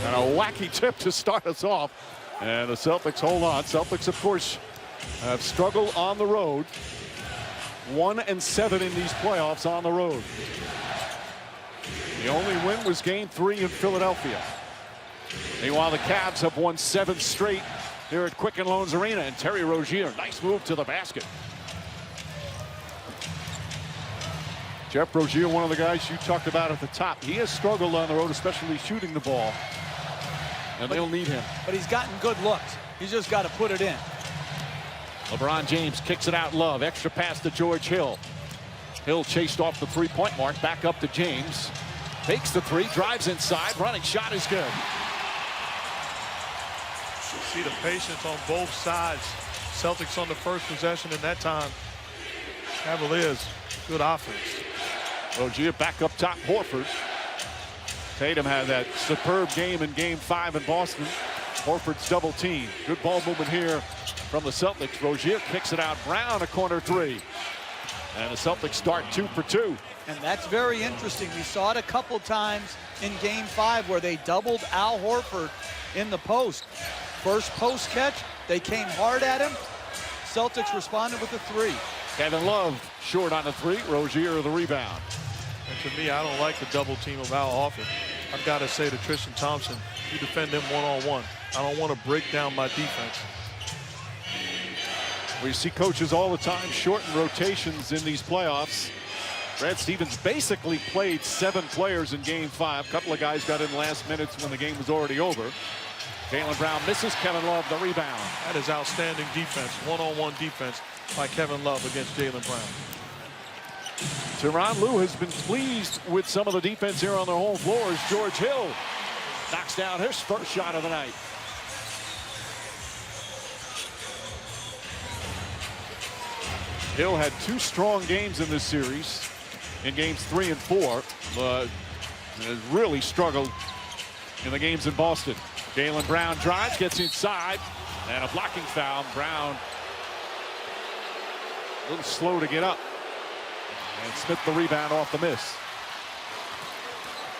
And a wacky tip to start us off. And the Celtics hold on. Celtics, of course, have struggled on the road. 1-7 in these playoffs on the road. The only win was Game 3 in Philadelphia. Meanwhile, the Cavs have won 7 straight here at Quicken Loans Arena. And Terry Rozier, nice move to the basket. Jeff Rozier, one of the guys you talked about at the top. He has struggled on the road, especially shooting the ball. And they'll need him. But he's gotten good looks. He's just got to put it in. LeBron James kicks it out. Love. Extra pass to George Hill. Hill chased off the three-point mark. Back up to James. Takes the three. Drives inside. Running shot is good. You see the patience on both sides. Celtics on the first possession, and that time Cavaliers, good offense. Rozier back up top. Horford. Tatum had that superb game in Game 5 in Boston. Horford's double team. Good ball movement here from the Celtics. Rozier kicks it out. Brown, a corner three. And the Celtics start 2 for 2. And that's very interesting. We saw it a couple times in Game 5 where they doubled Al Horford in the post. First post catch, they came hard at him. Celtics responded with a three. Kevin Love short on the three. Rozier the rebound. And to me, I don't like the double team of Al Horford. I've got to say to Tristan Thompson, you defend him one-on-one. I don't want to break down my defense. We see coaches all the time shorten rotations in these playoffs. Brad Stevens basically played 7 players in Game 5. A couple of guys got in last minutes when the game was already over. Jaylen Brown misses. Kevin Love the rebound. That is outstanding defense, one-on-one defense by Kevin Love against Jaylen Brown. Tyronn Lue has been pleased with some of the defense here on their home floor as George Hill knocks down his first shot of the night. Hill had 2 strong games in this series in Games 3 and 4, but has really struggled in the games in Boston. Jaylen Brown drives, gets inside, and a blocking foul. Brown a little slow to get up. And Smith the rebound off the miss.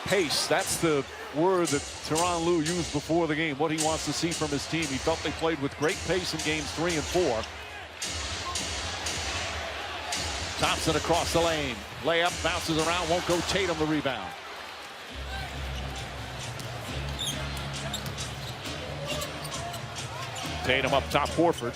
Pace, that's the word that Tyronn Lue used before the game, what he wants to see from his team. He felt they played with great pace in Games 3 and 4. Thompson across the lane. Layup, bounces around, won't go. Tatum the rebound. Tatum up top, Horford.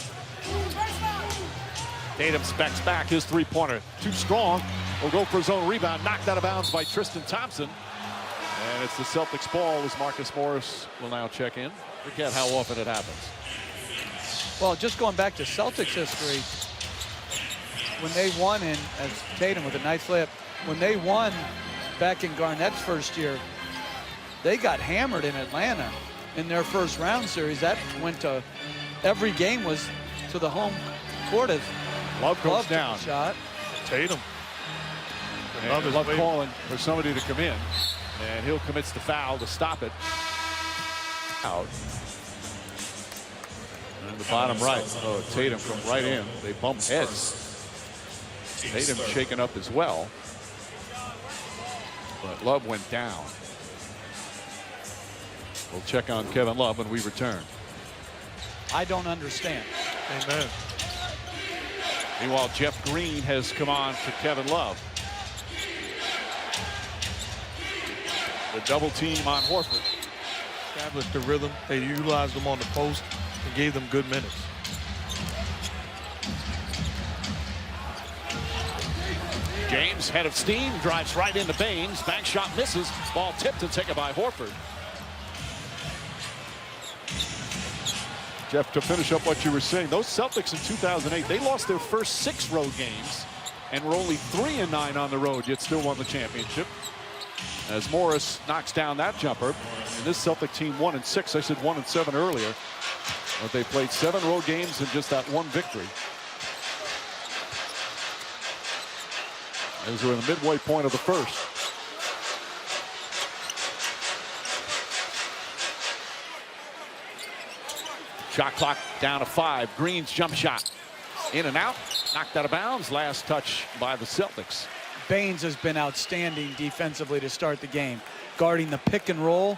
Tatum specs back his three-pointer. Too strong. Will go for his own rebound. Knocked out of bounds by Tristan Thompson. And it's the Celtics ball as Marcus Morris will now check in. Forget how often it happens. Well, just going back to Celtics history, when they won in, as Tatum with a nice layup, when they won back in Garnett's first year, they got hammered in Atlanta in their first round series. That went to, every game was to the home court as Love goes down. Shot. Tatum. And Love calling for somebody to come in. And Hill commits the foul to stop it. Out. And the bottom right. Oh, Tatum come right in. They bump heads. Tatum shaken up as well. But Love went down. We'll check on Kevin Love when we return. I don't understand. Amen. Meanwhile, Jeff Green has come on for Kevin Love. The double team on Horford. Established the rhythm. They utilized them on the post and gave them good minutes. James, head of steam, drives right into Baines. Bank shot misses. Ball tipped and taken by Horford. Jeff, to finish up what you were saying, those Celtics in 2008, they lost their first 6 road games and were only 3-9 on the road, yet still won the championship. As Morris knocks down that jumper. And this Celtic team 1-6. I said 1-7 earlier. But they played 7 road games and just that 1 victory. As we're in the midway point of the first. Shot clock down to 5. Green's jump shot. In and out. Knocked out of bounds. Last touch by the Celtics. Baines has been outstanding defensively to start the game. Guarding the pick and roll.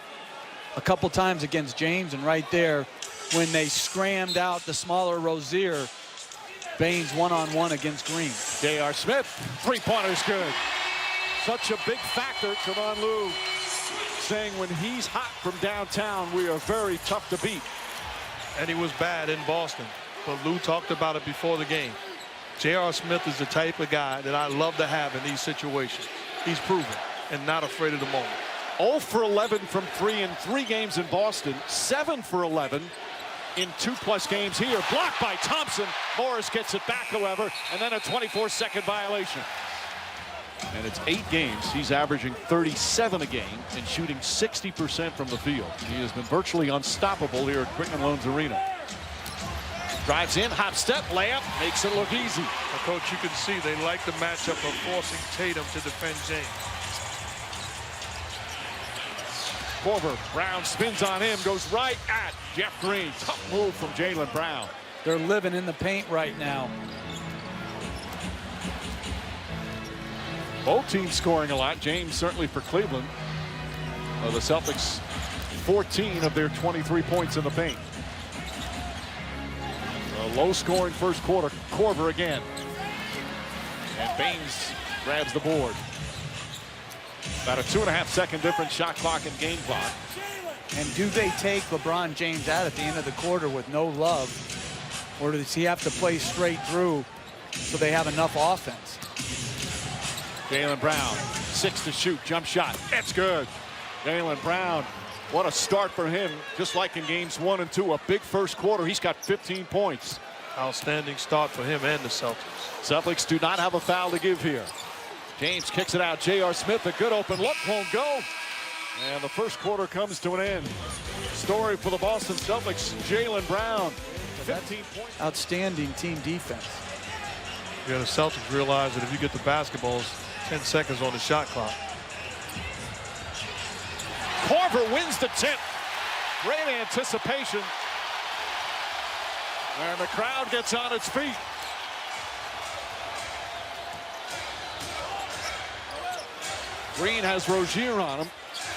a couple times against James, and right there, when they scrammed out the smaller Rozier, Baines one-on-one against Green. J.R. Smith, three-pointer's good. Such a big factor. Kevon Lou saying when he's hot from downtown, we are very tough to beat. And he was bad in Boston, but Lou talked about it before the game. J.R. Smith is the type of guy that I love to have in these situations. He's proven and not afraid of the moment. 0 for 11 from 3 in 3 games in Boston. 7 for 11 in 2+ games here. Blocked by Thompson. Morris gets it back, however, and then a 24-second violation. And it's 8 games. He's averaging 37 a game and shooting 60% from the field. He has been virtually unstoppable here at Quicken Loans Arena. Drives in, hop step, layup, makes it look easy. But Coach, you can see they like the matchup of forcing Tatum to defend James. Korver, Brown spins on him, goes right at Jeff Green. Tough move from Jaylen Brown. They're living in the paint right now. Both teams scoring a lot. James certainly for Cleveland. The Celtics 14 of their 23 points in the paint. A low-scoring first quarter. Korver again. And Baines grabs the board. About a 2.5-second difference shot clock and game clock. And do they take LeBron James out at the end of the quarter with no love? Or does he have to play straight through so they have enough offense? Jaylen Brown, 6 to shoot, jump shot. It's good. Jaylen Brown, what a start for him. Just like in games 1 and 2, a big first quarter. He's got 15 points. Outstanding start for him and the Celtics. Celtics do not have a foul to give here. James kicks it out. J.R. Smith, a good open look, won't go. And the first quarter comes to an end. Story for the Boston Celtics, Jaylen Brown, 15 points. Outstanding team defense. Yeah, the Celtics realize that if you get the basketballs, 10 seconds on the shot clock. Korver wins the tip. Great anticipation. And the crowd gets on its feet. Green has Rozier on him.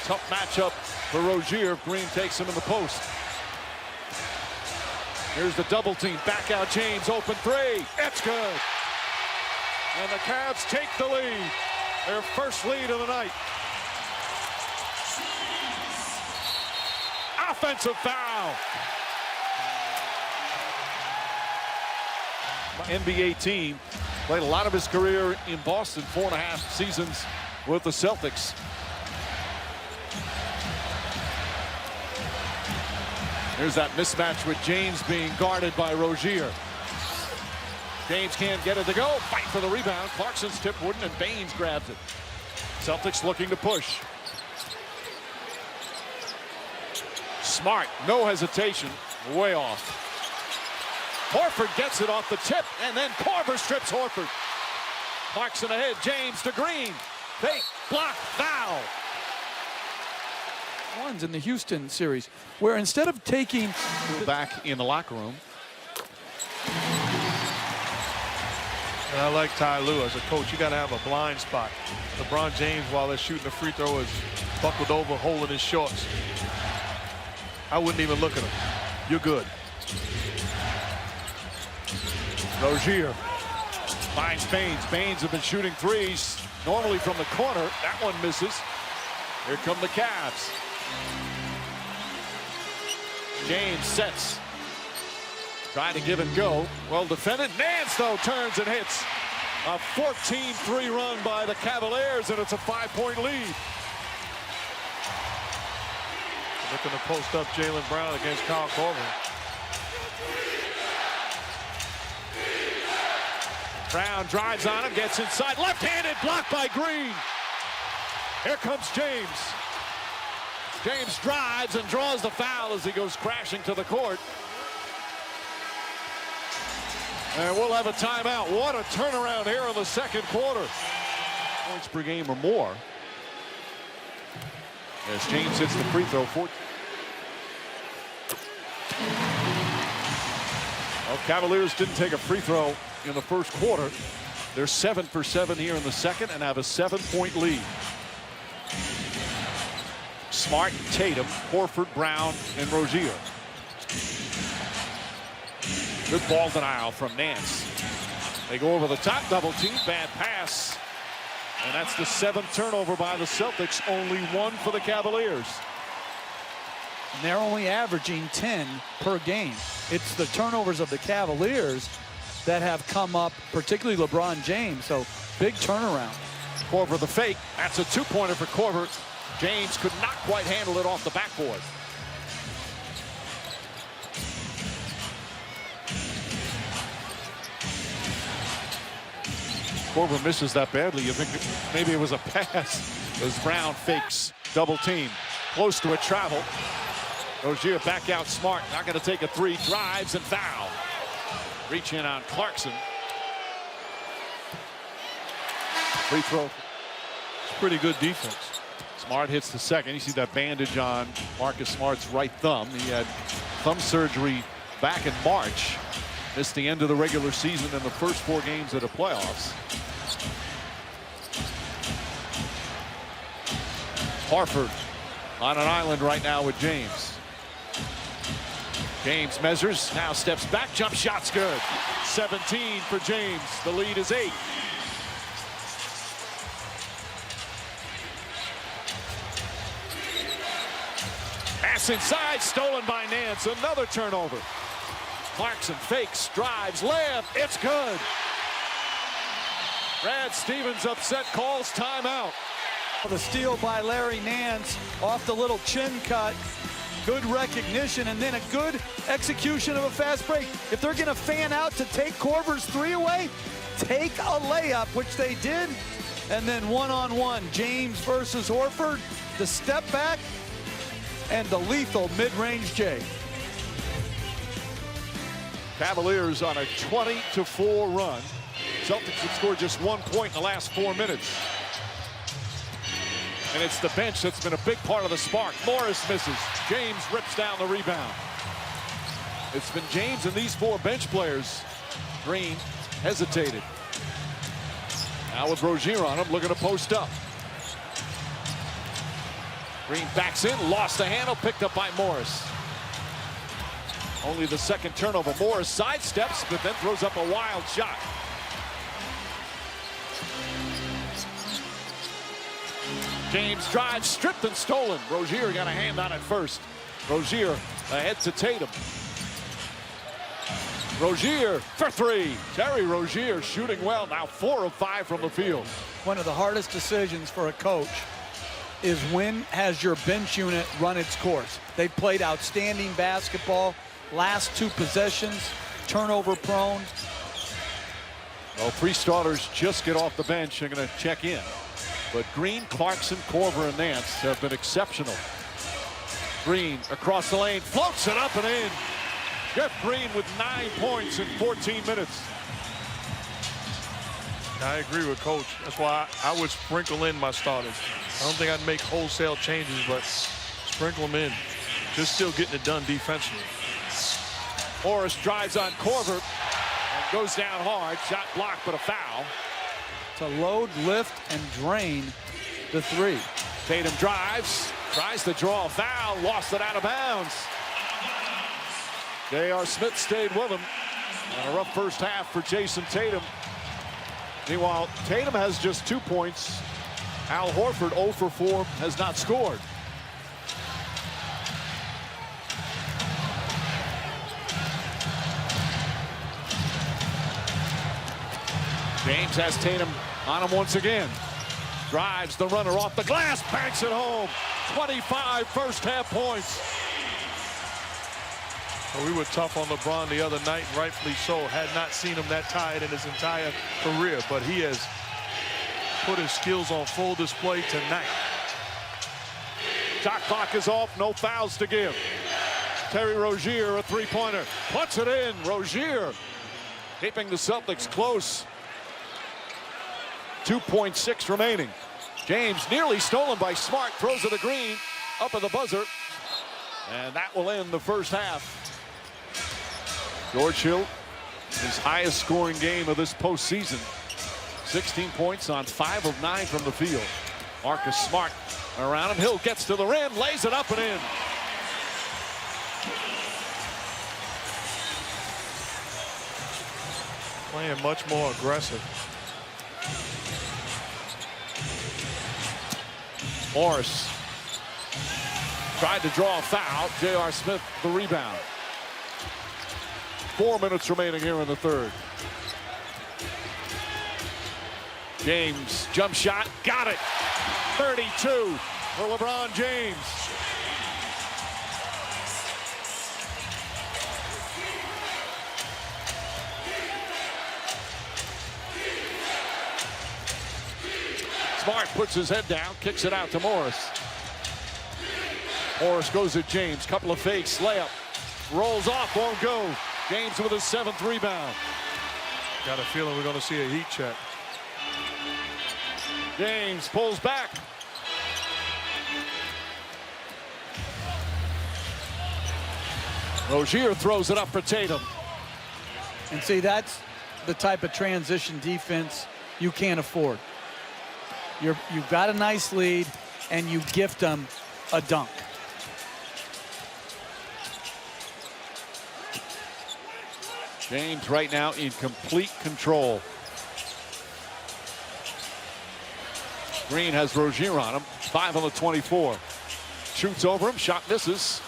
Tough matchup for Rozier if Green takes him in the post. Here's the double team. Back out James. Open three. It's good. And the Cavs take the lead. Their first lead of the night. Offensive foul. NBA team. Played a lot of his career in Boston. 4.5 seasons with the Celtics. Here's that mismatch with James being guarded by Rozier. James can't get it to go. Fight for the rebound. Clarkson's tip wouldn't, and Baines grabs it. Celtics looking to push. Smart, no hesitation, way off. Horford gets it off the tip, and then Korver strips Horford. Clarkson ahead, James to Green. Fake, block, foul. Ones in the Houston series, where instead of taking back in the locker room. And I like Ty Lue as a coach. You got to have a blind spot. LeBron James, while they're shooting the free throw, is buckled over, holding his shorts. I wouldn't even look at him. You're good. Rozier finds Baines. Baines have been shooting threes, normally from the corner. That one misses. Here come the Cavs. James sets. Trying to give and go. Well defended. Nance, though, turns and hits. A 14-3 run by the Cavaliers, and it's a 5-point lead. Looking to post up Jaylen Brown against Kyle Korver. Brown drives on him, gets inside. Left-handed, blocked by Green. Here comes James. James drives and draws the foul as he goes crashing to the court. And we'll have a timeout. What a turnaround here in the second quarter. Points per game or more. As James hits the free throw. Well, Cavaliers didn't take a free throw in the first quarter. They're 7 for 7 here in the second and have a 7-point lead. Smart, Tatum, Horford, Brown, and Rozier. Good ball denial from Nance. They go over the top, double team, bad pass. And that's the 7th turnover by the Celtics, only 1 for the Cavaliers. And they're only averaging 10 per game. It's the turnovers of the Cavaliers that have come up, particularly LeBron James. So big turnaround. Korver the fake. That's a 2-pointer for Korver. James could not quite handle it off the backboard. Korver misses that badly. You think maybe it was a pass as Brown fakes double team. Close to a travel. Rozier back out Smart. Not going to take a 3. Drives and foul. Reach in on Clarkson. Free throw. It's pretty good defense. Smart hits the second. You see that bandage on Marcus Smart's right thumb. He had thumb surgery back in March. Missed the end of the regular season and the first 4 games of the playoffs. Horford on an island right now with James. James measures, now steps back, jump shot's good. 17 for James. The lead is 8. Pass inside, stolen by Nance. Another turnover. Clarkson fakes, drives, layup. It's good. Brad Stevens upset, calls timeout. The steal by Larry Nance off the little chin cut. Good recognition and then a good execution of a fast break. If they're going to fan out to take Korver's 3 away, take a layup, which they did. And then one-on-one, James versus Horford. The step back and the lethal mid-range J. Cavaliers on a 20-4 run. Celtics have scored just 1 point in the last 4 minutes. And it's the bench that's been a big part of the spark. Morris misses. James rips down the rebound. It's been James and these 4 bench players. Green hesitated. Now with Rozier on him, looking to post up. Green backs in, lost the handle, picked up by Morris. Only the 2nd turnover. Morris sidesteps, but then throws up a wild shot. James drives, stripped and stolen. Rozier got a hand on it first. Rozier ahead to Tatum. Rozier for 3. Terry Rozier shooting well, now 4 of 5 from the field. One of the hardest decisions for a coach is when has your bench unit run its course. They played outstanding basketball. Last 2 possessions, turnover prone. Well, 3 starters just get off the bench and going to check in. But Green, Clarkson, Korver, and Nance have been exceptional. Green across the lane, floats it up and in. Jeff Green with 9 points in 14 minutes. I agree with Coach. That's why I would sprinkle in my starters. I don't think I'd make wholesale changes, but sprinkle them in. Just still getting it done defensively. Morris drives on Korver and goes down hard. Shot blocked, but a foul. To load, lift, and drain the 3. Tatum drives, tries to draw a foul, lost it out of bounds. J.R. Smith stayed with him. And a rough first half for Jason Tatum. Meanwhile, Tatum has just 2 points. Al Horford 0 for 4, has not scored. James has Tatum on him once again. Drives the runner off the glass, banks it home. 25 first half points. Well, we were tough on LeBron the other night, rightfully so. Had not seen him that tired in his entire career, but he has put his skills on full display tonight. Shot clock is off, no fouls to give. Terry Rozier, a 3-pointer, puts it in. Rozier keeping the Celtics close. 2.6 remaining. James nearly stolen by Smart, throws to the Green, up at the buzzer, and that will end the first half. George Hill, his highest scoring game of this postseason. 16 points on 5 of 9 from the field. Marcus Smart Around him, Hill gets to the rim, lays it up and in. Playing much more aggressive. Morris tried to draw a foul. J.R. Smith the rebound. 4 minutes remaining here in the third. James jump shot, got it. 32 for LeBron James. Smart puts his head down, kicks it out to Morris. Morris goes at James, couple of fakes, layup, rolls off, won't go. James with his 7th rebound. Got a feeling we're going to see a heat check. James pulls back. Rozier throws it up for Tatum. And see, that's the type of transition defense you can't afford. You've got a nice lead, and you gift them a dunk. James right now in complete control. Green has Rozier on him. 5 on the 24. Shoots over him. Shot misses.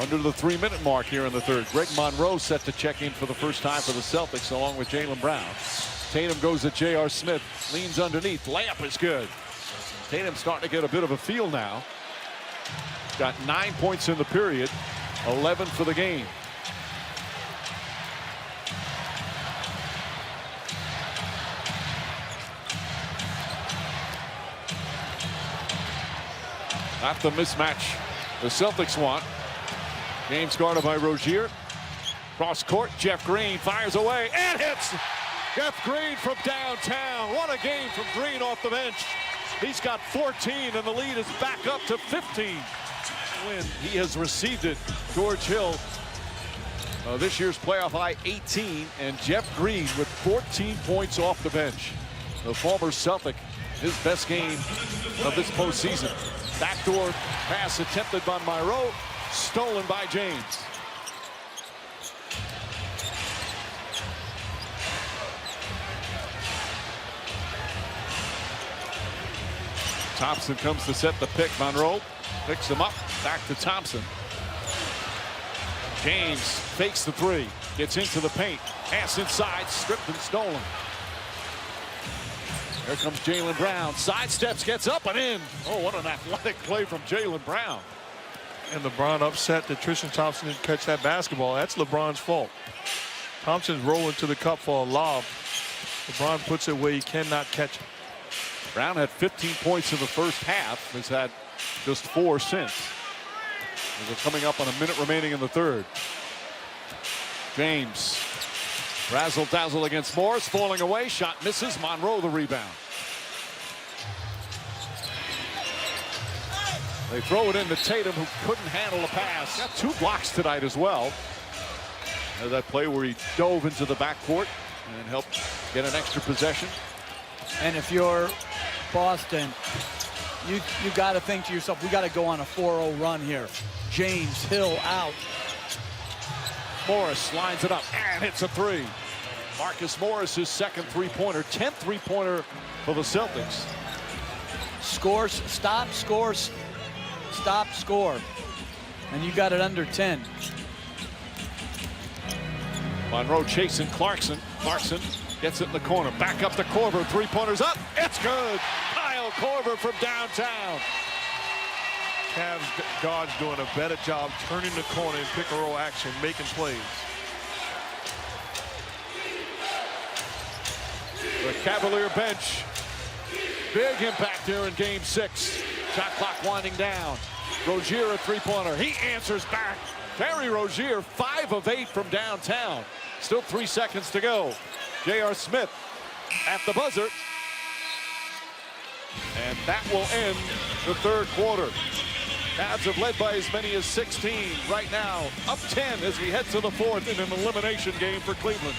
Under the 3-minute mark here in the third. Greg Monroe set to check in for the first time for the Celtics along with Jaylen Brown. Tatum goes at J.R. Smith. Leans underneath. Layup is good. Tatum starting to get a bit of a feel now. Got 9 points in the period. 11 for the game. Not the mismatch the Celtics want. James guarded by Rozier. Cross court, Jeff Green fires away and hits. Jeff Green from downtown. What a game from Green off the bench. He's got 14 and the lead is back up to 15. When he has received it, George Hill. This year's playoff high 18, and Jeff Green with 14 points off the bench. The former Celtic, his best game of this postseason. Backdoor pass attempted by Monroe, stolen by James. Thompson comes to set the pick. Monroe picks him up, back to Thompson. James fakes the three, gets into the paint, pass inside, stripped and stolen. Here comes Jaylen Brown. Sidesteps, gets up and in. Oh, what an athletic play from Jaylen Brown. And LeBron upset that Tristan Thompson didn't catch that basketball. That's LeBron's fault. Thompson's rolling to the cup for a lob. LeBron puts it where he cannot catch it. Brown had 15 points in the first half. Has had just 4 since. We're coming up on a minute remaining in the third. James. Razzle dazzle against Morris, falling away. Shot misses. Monroe the rebound. They throw it into Tatum, who couldn't handle a pass. Got 2 blocks tonight as well. There's that play where he dove into the backcourt and helped get an extra possession. And if you're Boston, you got to think to yourself, we got to go on a 4-0 run here. James, Hill out. Morris lines it up and hits a 3. Marcus Morris, his 2nd 3-pointer, 10th 3-pointer for the Celtics. Scores, stop, scores, stop, score. And you got it under 10. Monroe chasing Clarkson. Clarkson gets it in the corner. Back up to Korver. 3-pointers up. It's good. Kyle Korver from downtown. Cavs guards doing a better job turning the corner in pick and roll action, making plays. The Cavalier bench. Big impact here in game 6. Shot clock winding down. Rozier a 3-pointer. He answers back. Terry Rozier 5 of 8 from downtown. Still 3 seconds to go. J.R. Smith at the buzzer. And that will end the third quarter. Cavs have led by as many as 16 right now. Up 10 as we head to the fourth in an elimination game for Cleveland.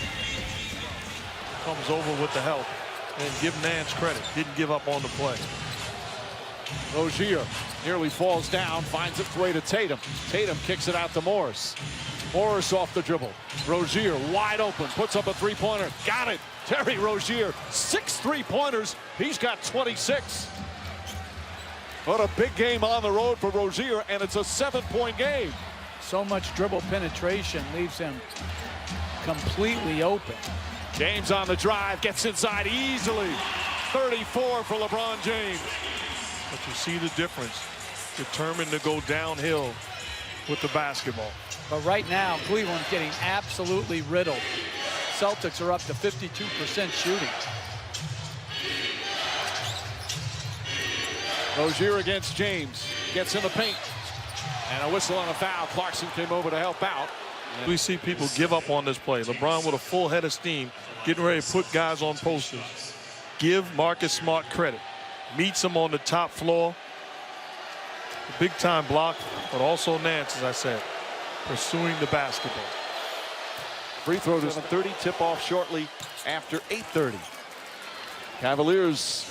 Comes over with the help. And give Nance credit. Didn't give up on the play. Rozier nearly falls down, finds its way to Tatum. Tatum kicks it out to Morris. Morris off the dribble. Rozier wide open, puts up a three-pointer. Got it. Terry Rozier, 6 3-pointers. He's got 26. What a big game on the road for Rozier, and it's a 7-point game. So much dribble penetration leaves him completely open. James on the drive, gets inside easily. 34 for LeBron James. But you see the difference. Determined to go downhill with the basketball. But right now, Cleveland's getting absolutely riddled. Celtics are up to 52% shooting. Rozier against James. Gets in the paint. And a whistle on a foul. Clarkson came over to help out. We see people give up on this play. LeBron with a full head of steam, getting ready to put guys on posters. Give Marcus Smart credit. Meets him on the top floor. Big time block, but also Nance, as I said, pursuing the basketball. Free throw to 30, tip off shortly after 8:30. Cavaliers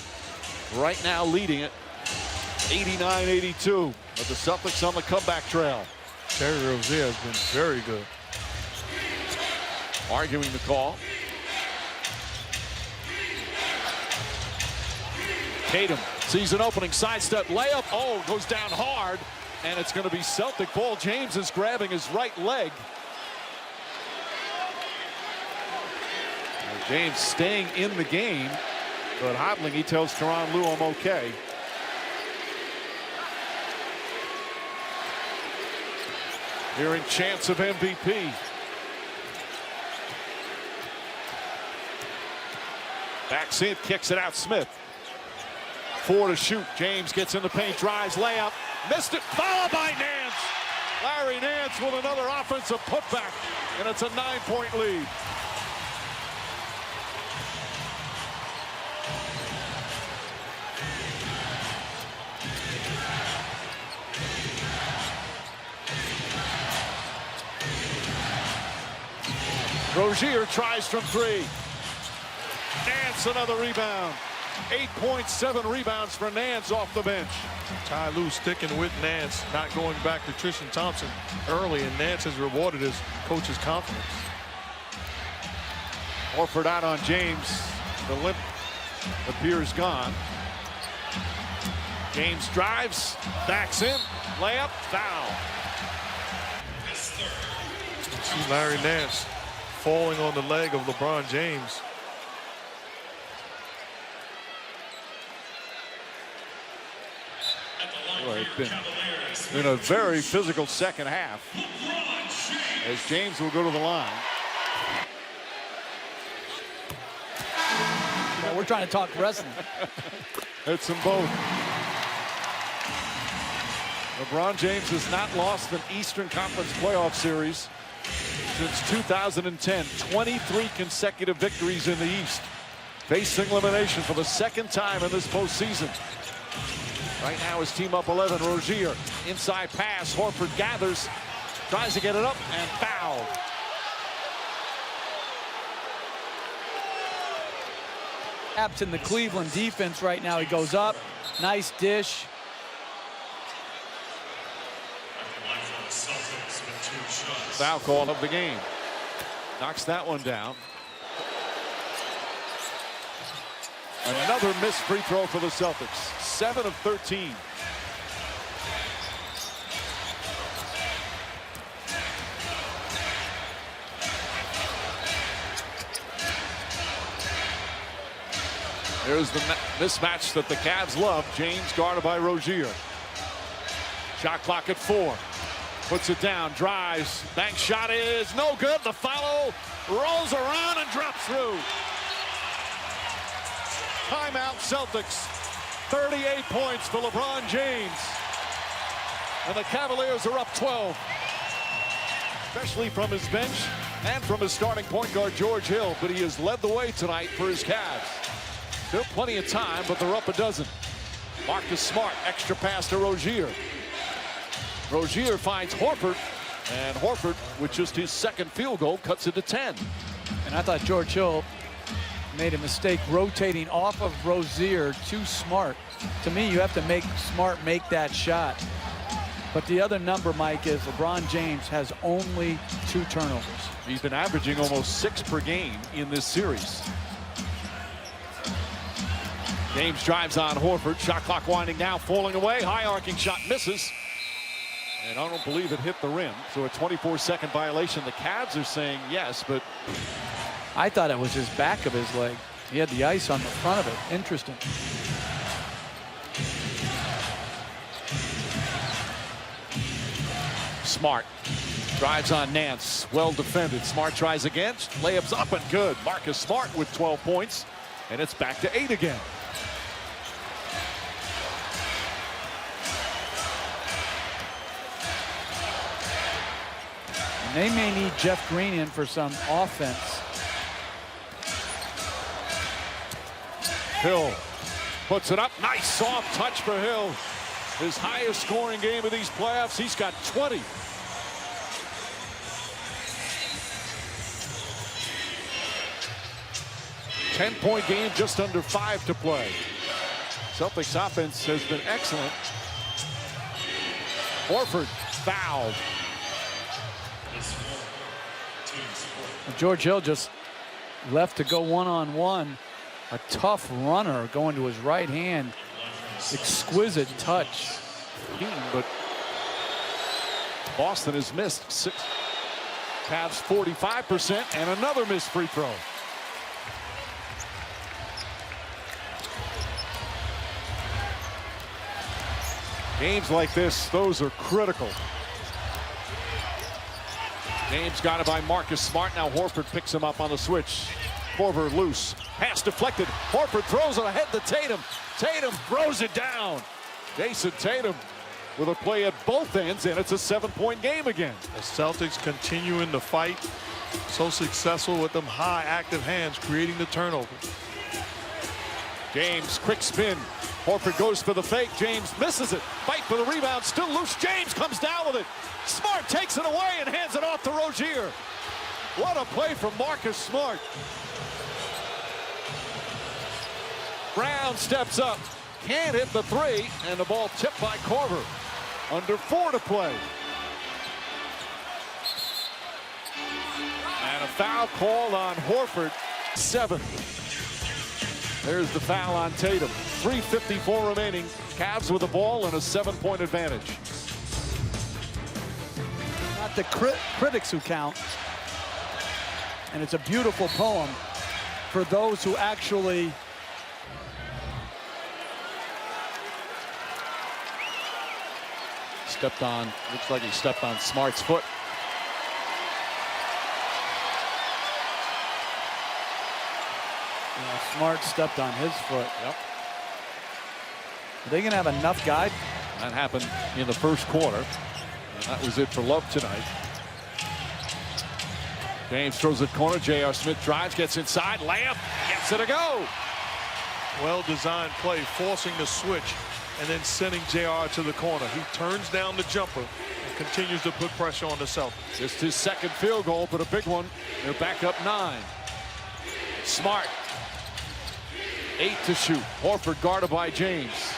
right now leading it 89-82, but the Celtics on the comeback trail. Terry Rozier has been very good. Arguing the call. Tatum sees an opening, sidestep layup. Oh, goes down hard, and it's going to be Celtic ball. James is grabbing his right leg. James staying in the game, but hobbling. He tells Tyronn Lue, I'm okay. Hearing chants of MVP. Backs in, kicks it out. Smith. 4 to shoot. James gets in the paint, drives, layup, missed it, followed by Nance. Larry Nance with another offensive putback, and it's a 9-point lead. Rozier tries from 3. Nance another rebound. 8.7 rebounds for Nance off the bench. Ty Lue sticking with Nance, not going back to Tristan Thompson early, and Nance has rewarded his coach's confidence. Horford out on James. The limp appears gone. James drives, backs in, layup, foul. You see Larry Nance falling on the leg of LeBron James. Well, it's been a very physical second half as James will go to the line. Well, we're trying to talk wrestling. It's them both. LeBron James has not lost an Eastern Conference playoff series since 2010. 23 consecutive victories in the East. Facing elimination for the second time in this postseason. Right now his team up 11. Rozier inside pass. Horford gathers, tries to get it up, and fouled. Taps in the Cleveland defense right now. He goes up, nice dish. Foul call of the game. Knocks that one down. Another missed free throw for the Celtics. 7 of 13. There's the mismatch that the Cavs love. James guarded by Rozier. Shot clock at 4. Puts it down, drives, bank shot is no good. The follow rolls around and drops through. Timeout Celtics. 38 points for LeBron James. And the Cavaliers are up 12. Especially from his bench and from his starting point guard George Hill. But he has led the way tonight for his Cavs. Still plenty of time, but they're up a dozen. Marcus Smart, extra pass to Rozier. Rozier finds Horford, and Horford, with just his second field goal, cuts it to 10. And I thought George Hill made a mistake rotating off of Rozier to Smart. To me, you have to make Smart make that shot. But the other number, Mike, is LeBron James has only 2 turnovers. He's been averaging almost 6 per game in this series. James drives on Horford. Shot clock winding down, falling away. High arcing shot misses. And I don't believe it hit the rim. So a 24-second violation. The Cavs are saying yes, but I thought it was his back of his leg. He had the ice on the front of it. Interesting. Smart drives on Nance. Well defended. Smart tries again. Layups up and good. Marcus Smart with 12 points. And it's back to 8 again. And they may need Jeff Green in for some offense. Hill puts it up. Nice soft touch for Hill. His highest scoring game of these playoffs. He's got 20. Ten-point game, just under 5 to play. Celtics offense has been excellent. Horford fouled. George Hill just left to go one-on-one. A tough runner going to his right hand. Exquisite touch. But Boston has missed 6. Cavs 45% and another missed free throw. Games like this, those are critical. James got it by Marcus Smart. Now Horford picks him up on the switch. Korver loose. Pass deflected. Horford throws it ahead to Tatum. Tatum throws it down. Jason Tatum with a play at both ends, and it's a 7-point game again. The Celtics continuing the fight. So successful with them high active hands, creating the turnover. James, quick spin. Horford goes for the fake. James misses it. Fight for the rebound. Still loose. James comes down with it. Smart takes it away and hands it off to Rozier. What a play from Marcus Smart. Brown steps up. Can't hit the 3. And the ball tipped by Korver. Under 4 to play. And a foul called on Horford. 7. There's the foul on Tatum. 3:54 remaining. Cavs with the ball and a 7-point advantage. Not the critics who count. And it's a beautiful poem for those who actually Stepped on, looks like he stepped on Smart's foot. Smart stepped on his foot. Yep. Are they going to have enough guide? That happened in the first quarter. And that was it for Love tonight. James throws it corner. J.R. Smith drives, gets inside. Layup, gets it a go. Well-designed play, forcing the switch and then sending JR to the corner. He turns down the jumper and continues to put pressure on the Celtics. Just his second field goal, but a big one. They're back up 9. Smart. 8 to shoot. Horford guarded by James.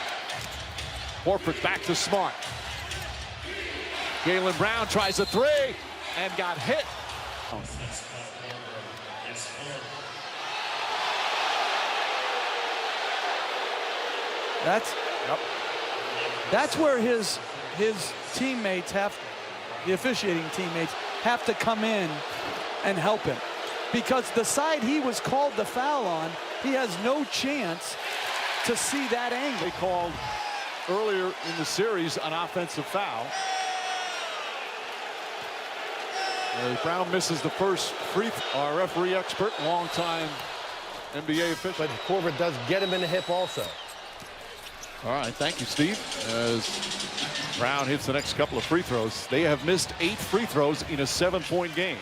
Horford back to Smart. Jaylen Brown tries a 3 and got hit. That's where his teammates the officiating teammates have to come in and help him, because the side he was called the foul on, he has no chance to see that angle. They called earlier in the series an offensive foul. Brown misses the first free throw. Our referee expert, longtime NBA official. But Korver does get him in the hip also. All right, thank you, Steve. As Brown hits the next couple of free throws. They have missed 8 free throws in a 7-point game.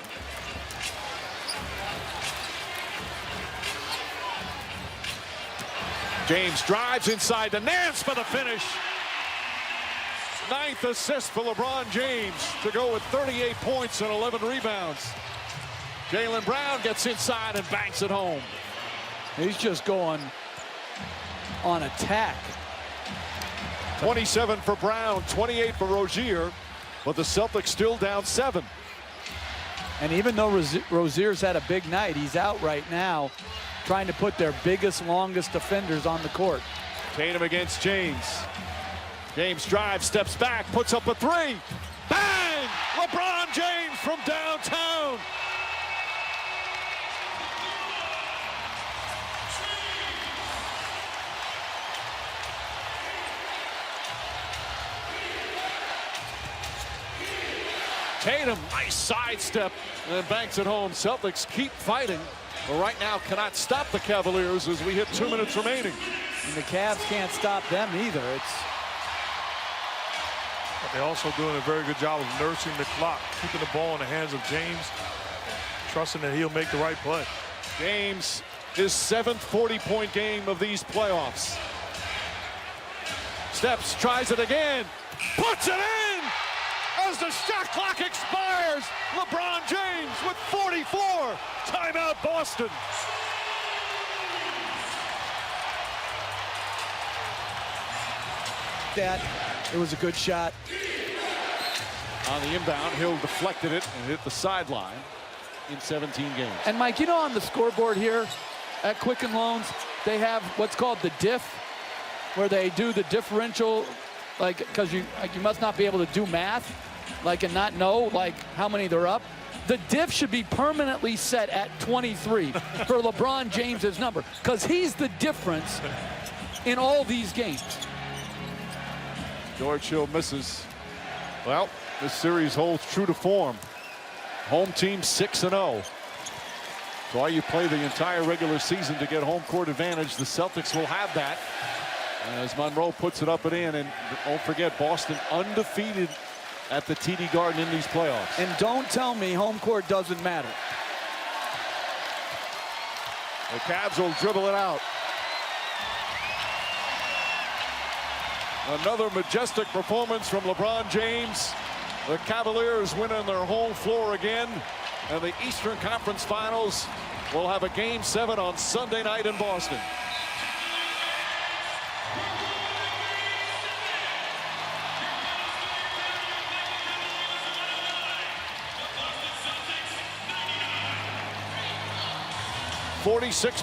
James drives inside to Nance for the finish. 9th assist for LeBron James to go with 38 points and 11 rebounds. Jaylen Brown gets inside and banks it home. He's just going on attack. 27 for Brown, 28 for Rozier, but the Celtics still down 7. And even though Rozier's had a big night, he's out right now trying to put their biggest, longest defenders on the court. Tatum against James. James drives, steps back, puts up a 3. Bang! LeBron James from downtown. Tatum, nice sidestep, and then banks it home. Celtics keep fighting, but right now cannot stop the Cavaliers as we hit 2 minutes remaining. And the Cavs can't stop them either. But they're also doing a very good job of nursing the clock, keeping the ball in the hands of James, trusting that he'll make the right play. James, his 7th 40-point game of these playoffs. Steps, tries it again, puts it in! As the shot clock expires, LeBron James with 44. Timeout, Boston. It was a good shot. On the inbound, Hill deflected it and hit the sideline in 17 games. And Mike, you know, on the scoreboard here at Quicken Loans, they have what's called the diff, where they do the differential, like, because you must not be able to do math, like, and not know, like, how many they're up. The diff should be permanently set at 23 for LeBron James's number, because he's the difference in all these games. George Hill misses. Well, this series holds true to form. Home team 6-0. So while you play the entire regular season to get home court advantage, the Celtics will have that. As Monroe puts it up and in, and don't forget, Boston undefeated at the TD Garden in these playoffs. And don't tell me home court doesn't matter. The Cavs will dribble it out. Another majestic performance from LeBron James. The Cavaliers win on their home floor again. And the Eastern Conference Finals will have a Game 7 on Sunday night in Boston. .46